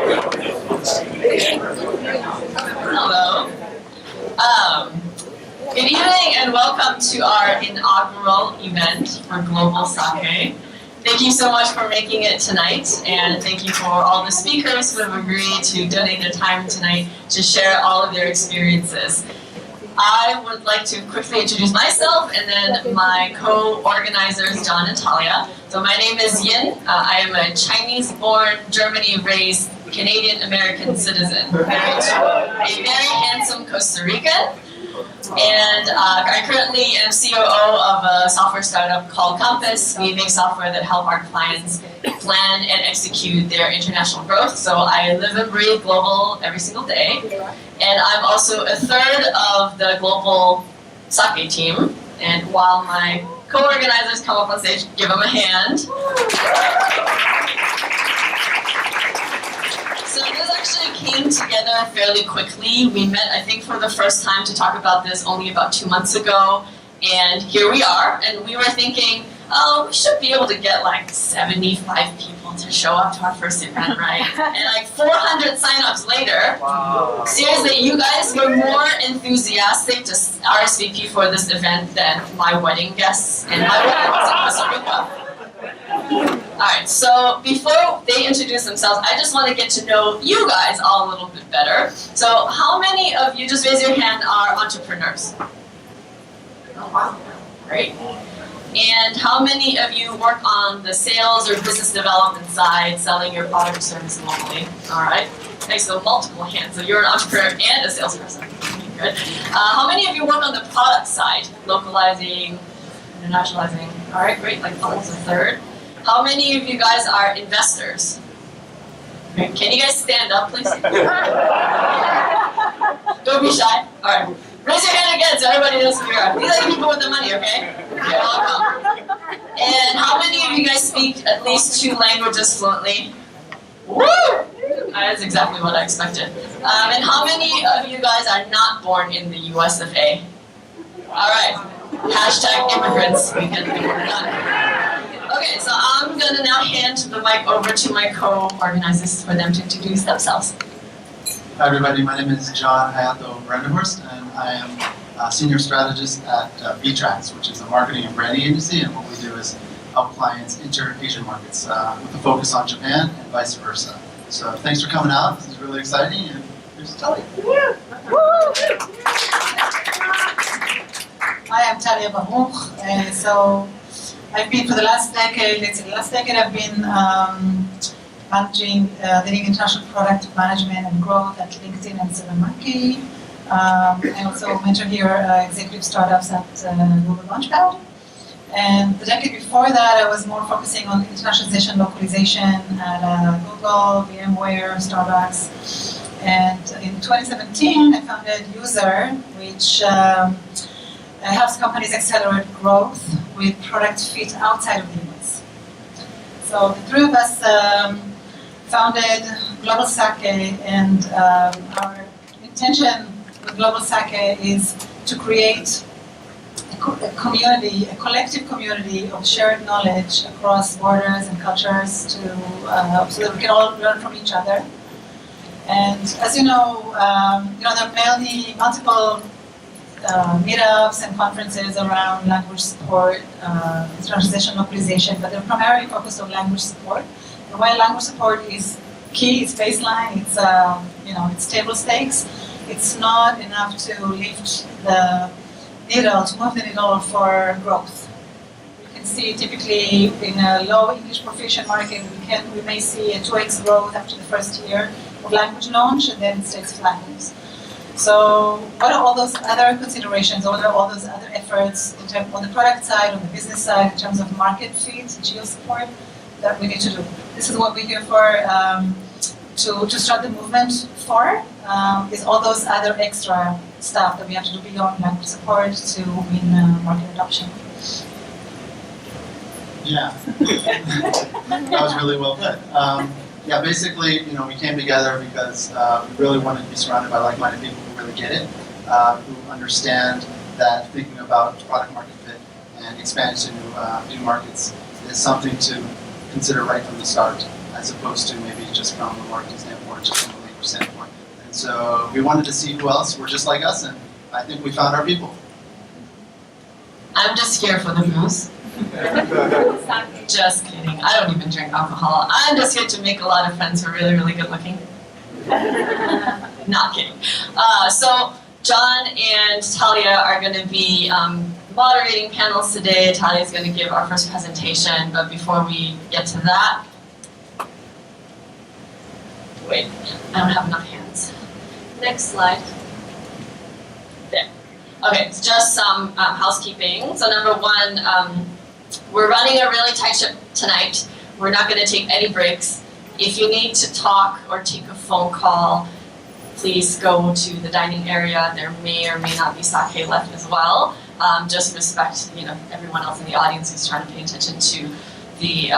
Hello. Good evening and welcome to our inaugural event for GlobalSake. Thank you so much for making it tonight, and thank you for all the speakers who have agreed to donate their time tonight to share all of their experiences. I would like to quickly introduce myself and then my co-organizers, John and Talia. So my name is Yin. I am a Chinese-born, Germany-raised, Canadian-American citizen, married to a very handsome Costa Rican. And I currently am COO of a software startup called Compass. We make software that help our clients plan and execute their international growth. So I live and breathe global every single day. And I'm also a third of the GlobalSake team. And while my co-organizers come up on stage, give them a hand. So this actually came together fairly quickly. We met, I think, for the first time to talk about this only about 2 months ago. And here we are. And we were thinking, oh, we should be able to get like 75 people to show up to our first event, right? And like 400 signups later, wow. Seriously, you guys were more enthusiastic to RSVP for this event than my wedding guests. And my wedding was in Costa Rica. Alright, so before they introduce themselves, I just want to get to know you guys all a little bit better. So how many of you, just raise your hand, are entrepreneurs? Oh wow, great. And how many of you work on the sales or business development side, selling your product or service globally? Alright, okay, so multiple hands. So you're an entrepreneur and a salesperson. Okay, good. How many of you work on the product side, localizing, internationalizing? Alright, great, like almost a third. How many of you guys are investors? Okay, can you guys stand up, please? Don't be shy. Alright. Raise your hand again so everybody knows who you are. These are the people with the money, okay? You're welcome. And how many of you guys speak at least 2 languages fluently? Woo! That's exactly what I expected. And how many of you guys are not born in the US of A? Alright. Hashtag immigrants. We can be done. Okay, so I'm going to now hand the mic over to my co-organizers for them to introduce themselves. Hi everybody, my name is John Hayato Brandenhorst, and I am a senior strategist at VTrax, which is a marketing and branding agency, and what we do is help clients enter Asian markets with a focus on Japan and vice versa. So thanks for coming out, this is really exciting, and here's Talia. Hi, I'm Talia Baruch. So I've been for the last decade, I've been managing leading international product management and growth at LinkedIn and SurveyMonkey. I also mentor here executive startups at Global Launchpad. And the decade before that, I was more focusing on internationalization, localization at Google, VMware, Starbucks. And in 2017, I founded User, which helps companies accelerate growth with product fit outside of the US. So the 3 of us founded GlobalSake, and our intention with GlobalSake is to create a community, a collective community of shared knowledge across borders and cultures to, so that we can all learn from each other. And as you know, there are many multiple meetups and conferences around language support, internationalization, localization, but they're primarily focused on language support. And while language support is key, it's baseline, it's it's table stakes, it's not enough to lift the needle, to move the needle for growth. We can see typically in a low English proficient market, we may see a 2x growth after the first year of language launch, and then it stays flattened. So what are all those other considerations, what are all those other efforts on the product side, on the business side, in terms of market fit, geo support, that we need to do? This is what we're here for, to start the movement for, is all those other extra stuff that we have to do beyond language support to win market adoption. Yeah, that was really well put. Yeah, basically, we came together because we really wanted to be surrounded by like-minded people who really get it, who understand that thinking about product market fit and expanding to new markets is something to consider right from the start, as opposed to maybe just from a marketing standpoint. standpoint, just from a labor standpoint. And so we wanted to see who else were just like us, and I think we found our people. I'm just here for the booze. Just kidding. I don't even drink alcohol. I'm just here to make a lot of friends who are really, really good looking. Not kidding. So John and Talia are going to be moderating panels today. Talia is going to give our first presentation, but before we get to that, wait, I don't have enough hands. Next slide. There. Okay, it's just some housekeeping. So number one, we're running a really tight ship tonight. We're not going to take any breaks. If you need to talk or take a phone call, please go to the dining area. There may or may not be sake left as well. Just respect, everyone else in the audience who's trying to pay attention to the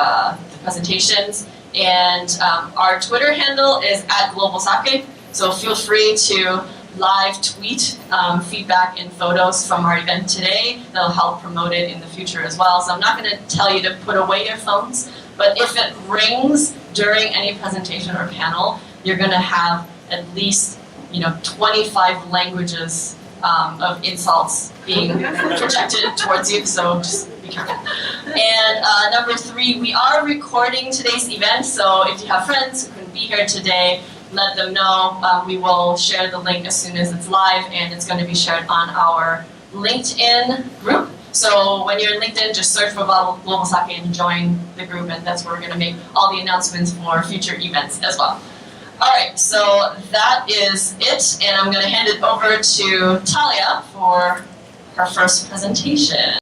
presentations. And our Twitter handle is @GlobalSake. So feel free to live tweet feedback and photos from our event today. That'll help promote it in the future as well. So I'm not going to tell you to put away your phones, but if it rings during any presentation or panel, you're going to have at least 25 languages of insults being projected towards you, so just be careful. And number three, we are recording today's event, so if you have friends who couldn't be here today, let them know. We will share the link as soon as it's live, and it's going to be shared on our LinkedIn group. So when you're in LinkedIn, just search for GlobalSake and join the group, and that's where we're going to make all the announcements for future events as well. All right, so that is it, and I'm going to hand it over to Talia for her first presentation.